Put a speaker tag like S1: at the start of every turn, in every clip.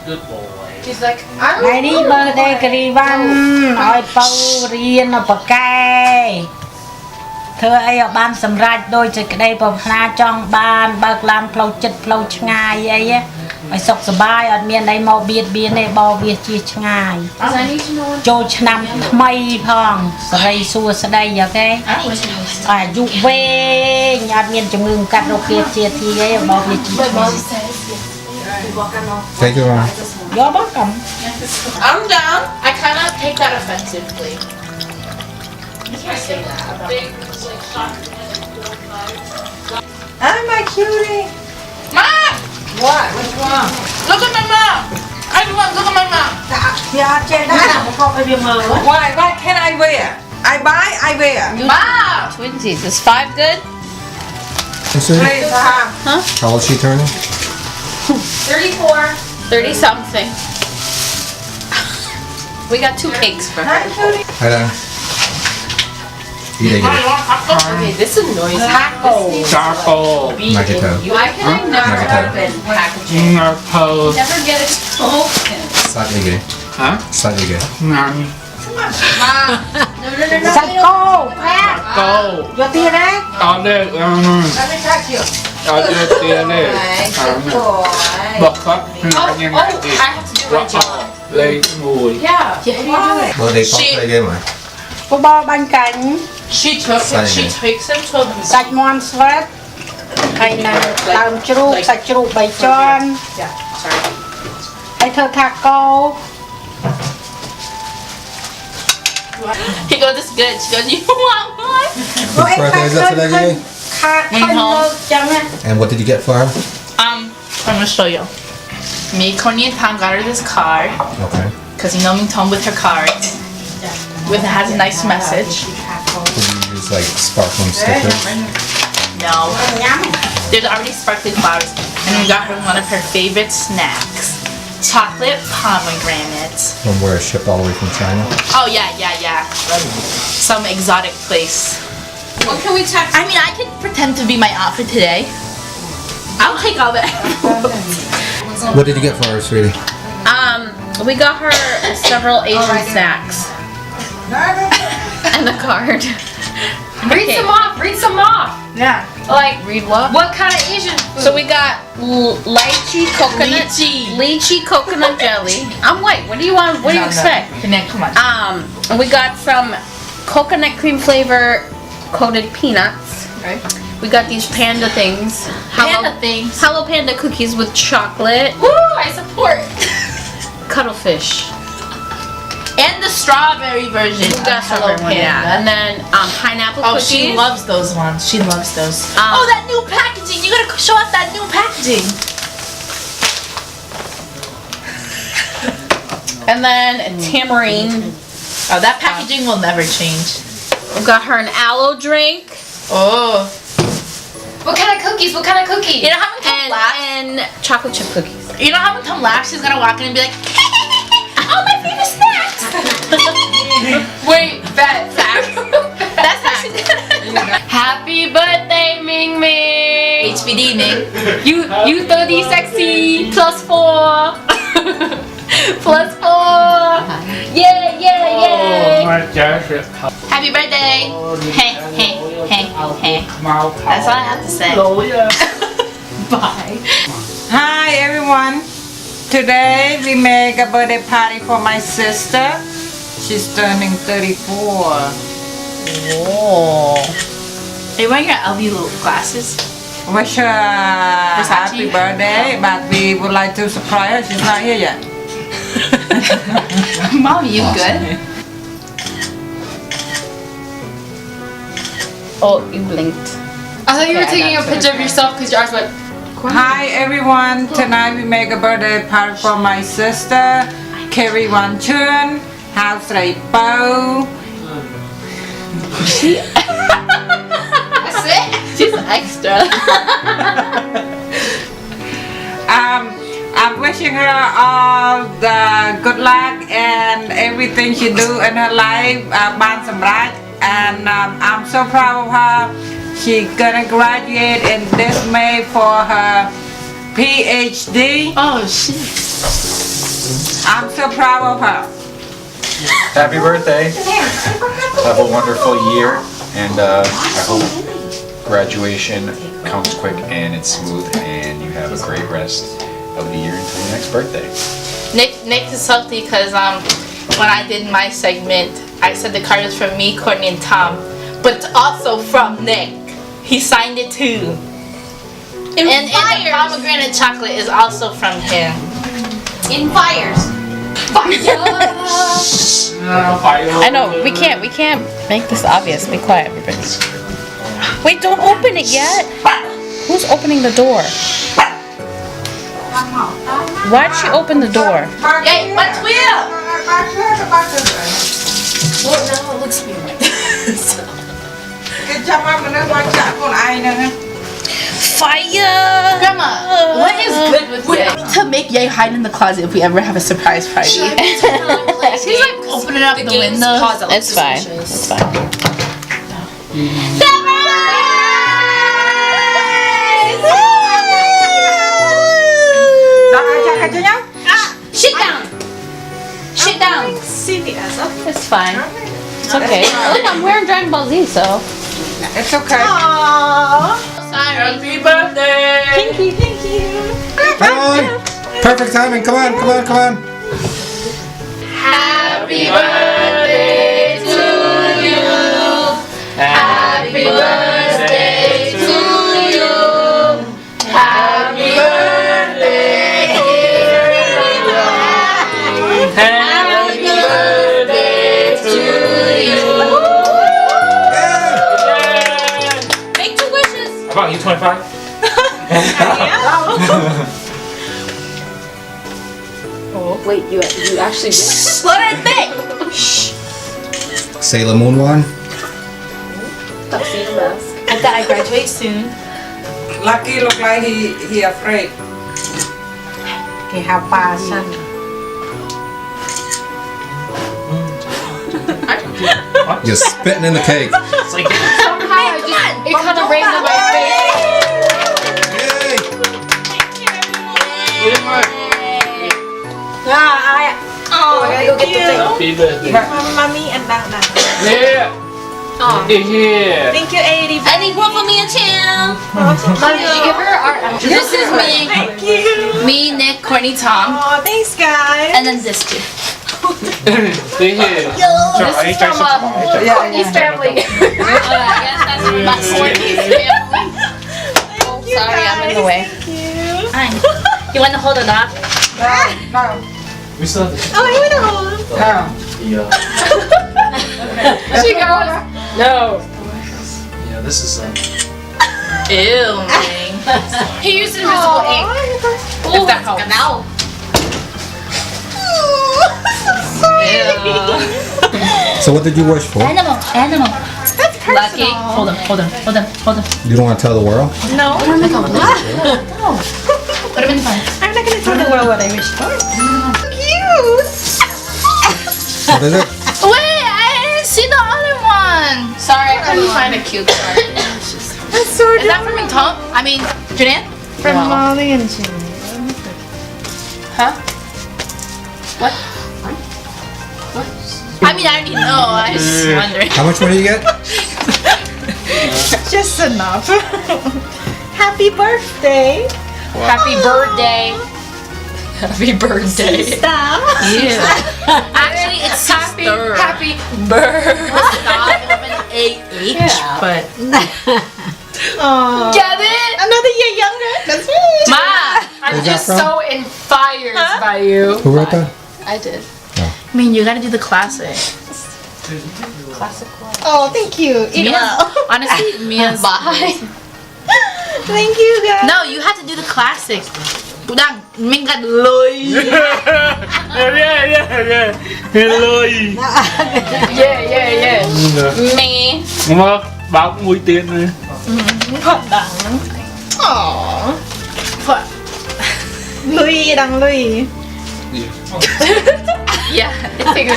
S1: Good boy.
S2: He's like, I don't
S3: ថ្ងៃនេះ birthday Kirivann ឲ្យពៅរៀននៅប៉កែធ្វើអីឲ្យបានសម្រេចដោយសេចក្តីប្រាថ្នាចង់បានបើកឡានផ្លូវចិត្តផ្លូវឆ្ងាយអីឲ្យសុខសប្បាយអត់មានអីមកបៀតបៀនទេបោវាជាឆ្ងាយចូលឆ្នាំថ្មីផងសិរីសួស្តីអូខេអាយុវែងអត់មានជំងឺកាត់រោគគាជាទីអីបោវាជាឆ្ងាយ
S4: Thank you, Mom.
S3: You're welcome.
S2: I'm down. I kind of take that offensively. You can't say that.
S5: I'm my cutie.
S2: Mom!
S5: What? What's wrong?
S2: Look at my mom! Everyone, look at my mom!
S3: Yeah, Jenan,
S5: Why? What can I wear? I buy, I wear.
S2: Mom!
S6: Twinsies. Is 5 good?
S5: Please,
S4: How old is she turning?
S2: 34.
S6: 30 something. We got 2 cakes for her.
S5: Hi, cutie.
S4: Hi, Dad. Eat it.
S6: Okay, this annoys me.
S1: Charcoal.
S4: Magneto.
S6: Why can I never
S4: Magneto.
S6: open packaging?
S1: Charcoal.
S6: Never get it open.
S4: Slightly gay.
S1: Huh?
S4: Slightly gay.
S1: Ngon.
S2: Mom!
S3: Psycho,
S1: Charcoal.
S3: Your tea đấy.
S1: To được.
S5: Let me touch you.
S1: Cho đưa tia lên.
S5: Boy.
S1: Bật khóc.
S2: Oh, I have to do my job.
S1: Lấy mùi.
S2: Yeah.
S5: Why?
S4: Birthday cosplay game, right?
S3: Cô bò bánh cánh,
S2: She takes him to a
S3: sạch mòn sweat, hay là làm chรูป sạch chรูป bảy tròn,
S2: Yeah, sorry.
S3: hay thơ taco.
S2: He goes, this good. She goes, you want one?
S4: Whose birthday is it today, Gigi? And what did you get for her?
S2: I'm gonna show you. Me, Connie, and Pam got her this card.
S4: Okay.
S2: Because you know me, Tom with her cards. With it has a nice message.
S4: Did you use like sparkling stickers?
S2: No. There's already sparkling flowers. And we got her one of her favorite snacks. Chocolate pomegranates.
S4: From where? Shipped all the way from China?
S2: Oh yeah. Some exotic place.
S6: What can we text?
S2: I mean, I could pretend to be my aunt for today. I'll take all that.
S4: What did you get for her, sweetie?
S6: We got her several Asian snacks. And a card.
S7: Read some off. Read some off.
S2: Yeah.
S7: Like,
S6: Read what?
S7: what kind of Asian food?
S6: So we got lychee coconut
S2: Lychee.
S6: coconut jelly. I'm white. What do you want? What do you expect?
S2: Connect, come on.
S6: And we got some coconut cream flavor coated peanuts.
S2: Right.
S6: We got these panda things. Hello Panda cookies with chocolate.
S7: Woo! I support.
S6: Cuttlefish.
S2: And the strawberry version.
S6: We got
S2: Hello
S6: strawberry one, yeah.
S2: Panda.
S6: And then pineapple
S2: Oh,
S6: cookies.
S2: she loves those ones. She loves those.
S6: Um,
S2: Oh, that new packaging! You gotta show off that new packaging.
S6: And then tamarind.
S2: Oh, that packaging will never change.
S6: We got her an aloe drink.
S2: Oh.
S7: What kind of cookies? What kind of cookies?
S2: You know how when Tom laughs?
S6: And chocolate chip cookies.
S2: You know how when Tom laughs, she's gonna walk in and be like, "Oh, my favorite snacks."
S7: Wait, that's
S2: That's how she's gonna.
S7: Happy birthday, Ming Ming.
S2: HBD, Ming.
S7: You 30 sexy plus 4. Plus 4. Yeah.
S1: Mà chả sẽ
S2: Happy birthday. Hey.
S1: mau
S2: That's all I have to say.
S1: lối
S2: Bye.
S5: Hi, everyone. Today we make a birthday party for my sister. She's turning 34.
S2: Whoa. Are you wearing your LV little glasses?
S5: Wish her a happy birthday, but we would like to surprise her. She's not here yet.
S2: Mom, you good?
S6: Oh, you blinked.
S7: I thought you were
S6: Okay, I
S7: taking a
S6: got
S7: picture of yourself because your eyes went.
S5: Hi, everyone. Tonight we make a birthday party for my sister, Kirivann. House right bow.
S2: That's it? She's extra.
S5: I'm wishing her all the good luck and everything she do in her life. Ban samraj, and I'm so proud of her. She gonna graduate in this May for her PhD.
S2: Oh, shit.
S5: I'm so proud of her.
S8: Happy birthday. Have a wonderful year, and I hope graduation comes quick and it's smooth, and you have a great rest of the year until your next birthday.
S2: Nick is salty because when I did my segment, I said the card is from me, Courtney, and Tom, but it's also from Nick. He signed it too. And the pomegranate chocolate is also from him.
S6: In fires.
S2: I know, we can't make this obvious. Be quiet, everybody. Wait, don't open it yet. Who's opening the door? Why'd she open the door?
S6: Hey, what's wheel? Well, no, it looks weird.
S2: Fire!
S6: Grandma, what is good with
S2: We
S6: Yay?
S2: need to make Yay hide in the closet if we ever have a surprise party.
S6: She's like
S2: Opening up the window. It's fine. It's fine.
S6: Sit down. Sit down.
S2: It's fine. It's okay.
S7: Look, I'm wearing Dragon Ball Z, so.
S5: It's okay.
S1: Happy birthday!
S4: Come on. Perfect timing. Come on.
S2: Happy birthday to you. Happy birthday to you. Happy birthday, Kirivann. Happy birthday to you.
S6: Make 2 wishes.
S1: How about you, 25?
S7: Wait, you actually did.
S6: Let it think.
S4: Sailor Moon one.
S7: Tuxedo mask.
S2: I thought I graduate soon.
S5: Lucky look like he afraid.
S3: Cái hào bà xanh.
S4: Just spitting in the cake.
S1: It's like,
S7: It kind of rained in my face.
S4: Yay!
S1: happy birthday.
S3: Mommy and Dada.
S1: Yeah. Yeah.
S3: Thank you, 80.
S6: I need one for me and Tim.
S7: Did you give her our
S2: This is me.
S3: Thank you.
S2: Me, Nick, Courtney, Tom,
S3: Oh, thanks, guys.
S2: and then this two.
S1: Stay here. So, I need to try something.
S7: Courtney's family.
S2: I guess that's my Courtney's family.
S7: Oh, sorry, I'm in the way.
S3: Thank you.
S2: Fine. You want to hold it up?
S5: No.
S1: We still have to.
S3: Oh, I want to hold.
S5: No.
S1: Yeah.
S7: She goes, no.
S1: Yeah, this is
S2: Ew, man.
S6: He used invisible ink.
S2: If that helps. Ew.
S4: So what did you wish for?
S2: Animal. Lucky. Hold on.
S4: You don't want to tell the world?
S3: No.
S2: Put him in the fire.
S3: I'm not going to tell the world what I wish for. Cute.
S4: What is it?
S2: Wait, I didn't see the other one. Sorry, I couldn't find a cute card.
S3: That's so
S2: Is that from me, Tom? I mean, Jenan?
S3: From Molly and Jimmy.
S2: Huh? What? I mean, I already know. I was just wondering.
S4: How much money you get?
S3: Just enough. Happy birthday.
S2: Happy birthday. Happy birthday.
S3: Stop.
S2: Yeah. Actually, it's happy birthday. Stop. It would have been AH, but.
S3: Oh.
S2: Get it?
S3: Another year younger. That's right.
S2: Ma!
S7: I'm
S4: Where's that
S7: just
S4: from?
S7: so in fires by you.
S4: Who wrote that?
S7: I did.
S2: I mean, you gotta do the classic.
S3: Oh, thank you. Eat
S2: Mia's,
S3: well.
S2: honestly, Mia's.
S7: Bye.
S3: Thank you, guys.
S2: No, you have to do the classic. Budang, mình gạt lôi.
S1: Yeah. Hello.
S7: Yeah.
S2: Me.
S1: Mà báo cũng mũi tiền này.
S3: Aww. Louis đang Louis.
S2: Yeah, it's bigger.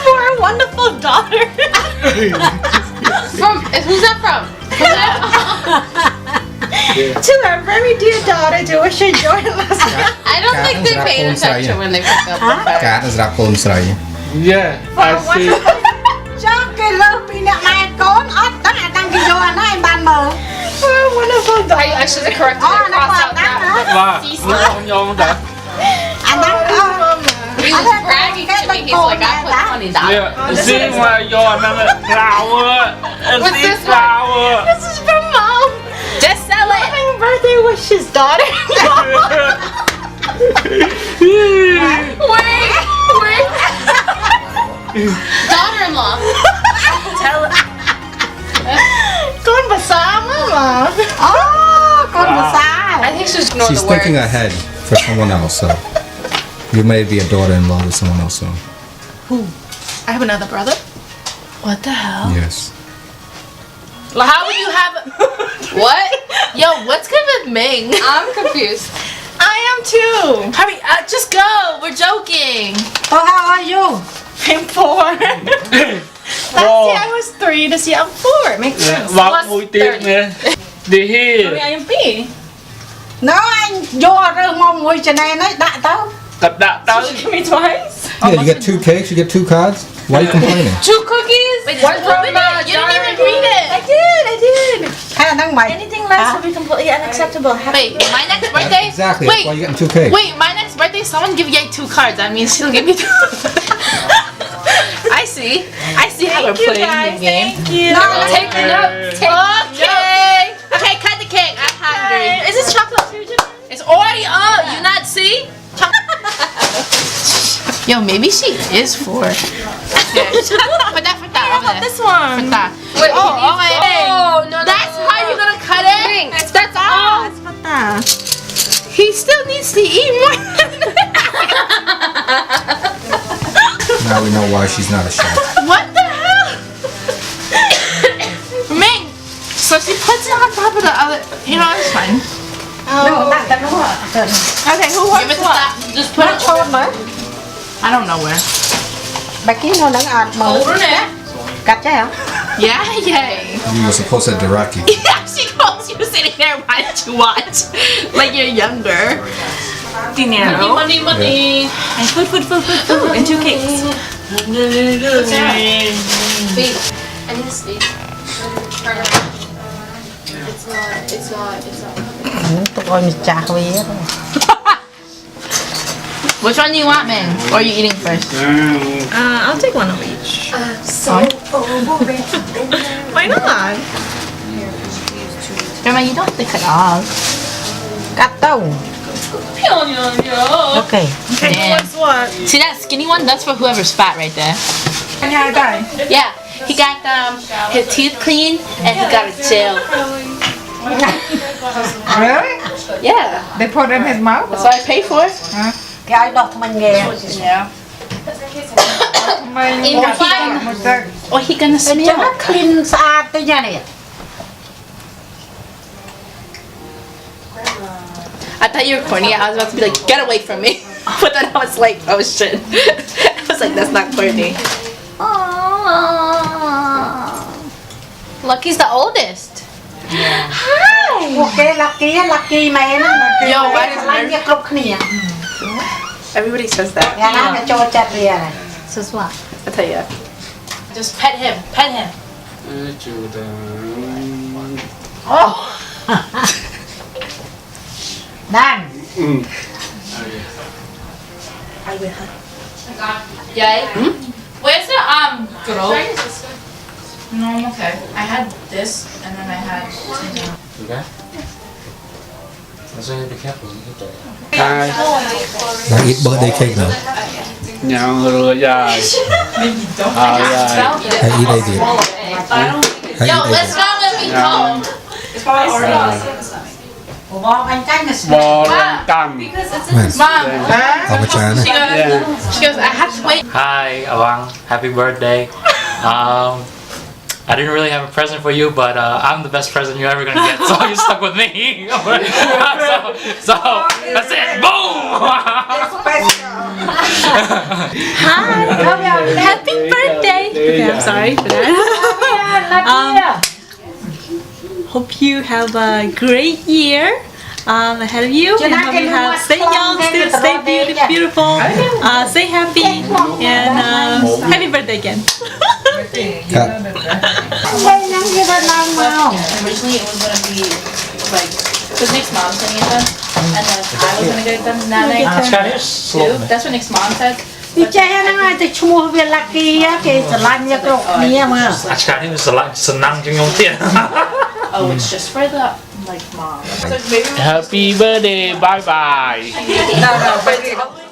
S3: For a wonderful daughter.
S7: Who's that from?
S6: To our very dear daughter, to wish her joy and blessings.
S7: I don't think they paid attention when they picked up the phone.
S4: កាសម្រាប់កូនស្រី
S1: Yeah, I see.
S3: ចង់គេលើពីអ្នកម៉ែកូនអត់ដឹងអាតាំងពីយកអាហ្នឹងឯងបានមើល
S6: Wonderful daughter.
S7: I should have corrected
S3: Oh,
S7: it. Cross out
S3: that's
S7: that.
S1: Wow, look on your own that.
S3: អាហ្នឹង
S7: He was bragging to me. He's like, I put $20.
S1: Yeah, see why you're another flower.
S7: What's
S1: See
S7: this one?
S1: flower.
S6: This is from mom.
S2: Just sell it.
S6: Having birthday wishes, daughter.
S7: Wait. Daughter-in-law.
S2: Tell it.
S6: Con besar mama.
S3: អូកូនប្រសា
S7: I think she's ignore
S4: She's
S7: the word.
S4: thinking ahead for someone else, so you may be a daughter-in-law to someone else soon.
S6: I have another brother.
S2: What the hell?
S4: Yes.
S2: How would you have? What? Yo, what's good with Ming?
S7: I'm confused.
S6: I am too.
S2: Hurry, just go. We're joking.
S3: Oh, how are you?
S6: I'm 4. Last year I was 3. This year I'm 4. It makes sense.
S1: Vào mũi tiếp nè. Đi hi.
S6: Maybe I am B.
S3: No អញយករើសមកមួយចំណែនហ្នឹងដាក់ទៅ
S1: Tập đạ tao.
S6: Give me twice.
S4: Yeah, you get 2 cakes, you get 2 cards. Why are you complaining?
S2: 2 cookies? One from you didn't even read it.
S6: I did.
S3: ហើយអាហ្នឹងមិន
S6: Anything less would be completely unacceptable.
S2: Wait, my next birthday?
S4: Exactly,
S2: Wait,
S4: that's why you're getting 2 cakes.
S2: wait, my next birthday, someone give Ye 2 cards. That means she'll give me 2. I see how we're playing the game.
S6: Thank you.
S7: Take the note.
S2: Okay. Okay, cut the cake. I'm hungry.
S6: Is this chocolate too, Jenan?
S2: It's already up. You not see? Yo, maybe she is 4. Okay. Put that.
S6: How about this one?
S2: Put that.
S7: Wait,
S2: Oh, wait.
S7: Oh, no.
S2: That's how you're gonna cut it?
S7: That's all.
S2: He still needs to eat more.
S4: Now we know why she's not a chef.
S2: What the hell? Ming. So she puts it on top of the other. You know, it's fine.
S3: ដាក់ទៅនោះ
S6: Okay, who
S2: Give
S6: wants
S2: it to
S6: what?
S2: that. Just put it
S3: ឈោតមើល
S2: I don't know where.
S3: បាក់គីនៅហ្នឹងអត់មើលកាត់ចេះហ៎
S2: Yeah.
S4: You were supposed to direct you.
S2: Yeah, she calls you sitting there wanting to watch. Like you're younger.
S6: Dinero.
S2: Money.
S6: And food. And 2 cakes.
S7: Wait, I need to speak. It's not.
S3: ទុកឲ្យម្ចាស់វា
S2: Which one do you want, Ming? Or are you eating first?
S6: I'll take one of each. Why not?
S2: Grandma, you don't have to cut off.
S3: កាត់ទៅអូខេ
S6: Okay, who
S2: Damn.
S6: wants what?
S2: See that skinny one? That's for whoever's fat right there. Yeah, he got his teeth clean and he got a gel.
S5: Really?
S2: Yeah,
S5: They put in his mouth?
S2: that's what I pay for.
S3: គេឲ្យដោះថ្មិញគេ
S2: Yeah.
S5: In
S2: the fire. Or he gonna
S3: ចឹង
S2: smell.
S3: ណា clean ស្អាតទៅយ៉ាងនេះ
S2: I thought you were corny. I was about to be like, get away from me. But then I was like, oh shit. I was like, that's not corny.
S7: Lucky's the oldest.
S3: ពួកគេ lucky មែន
S2: Yo, why does
S3: ឆ្លាញ់វាគ្រប់គ្នា
S2: Everybody says that.
S3: យ៉ាងណាក៏ចូលចិត្តវាដែរ
S7: This is what?
S2: I'll tell you. Just pet him. Pet him.
S3: អូ ដាន
S2: Yay. Where's the girl? No, I'm okay. I had this and then I had.
S8: Okay. That's why you have to be careful. You get that.
S1: Hai.
S4: Now eat birthday cake now.
S1: Nhau rồi dài. Dài.
S4: Hãy eat đây kìa. Hãy
S2: Yo,
S4: eat đây
S2: let's
S4: kìa.
S2: go when we home.
S3: បងអញកាញ់ទៅស្
S1: Bò lòng tằm.
S4: Man,
S2: Mom.
S4: เอามาจานนะ
S2: She goes, I had to wait.
S9: Hi, Awang. Happy birthday. I didn't really have a present for you, but I'm the best present you're ever gonna get, so you're stuck with me. so that's it. Boom!
S6: Happy birthday. Okay, I'm sorry for that.
S10: Hope you have a great year ahead of you. And hope you have stay young, stay beautiful, stay happy, and happy birthday again.
S2: Originally it was gonna be like, because Nick's mom's gonna get done, and then I was gonna get it done that night too. That's what Nick's mom said.
S3: ពីចេះហ្នឹងហើយតែឈ្មោះវា lucky គេស្រឡាញ់យកគ្រប់គ្នាមើល
S9: អាឆ្កានេះវាស្រឡាញ់សំណាងជាងខ្ញុំទៀត
S2: Oh, it's just for the like mom. So maybe
S1: Happy birthday bye bye
S5: No,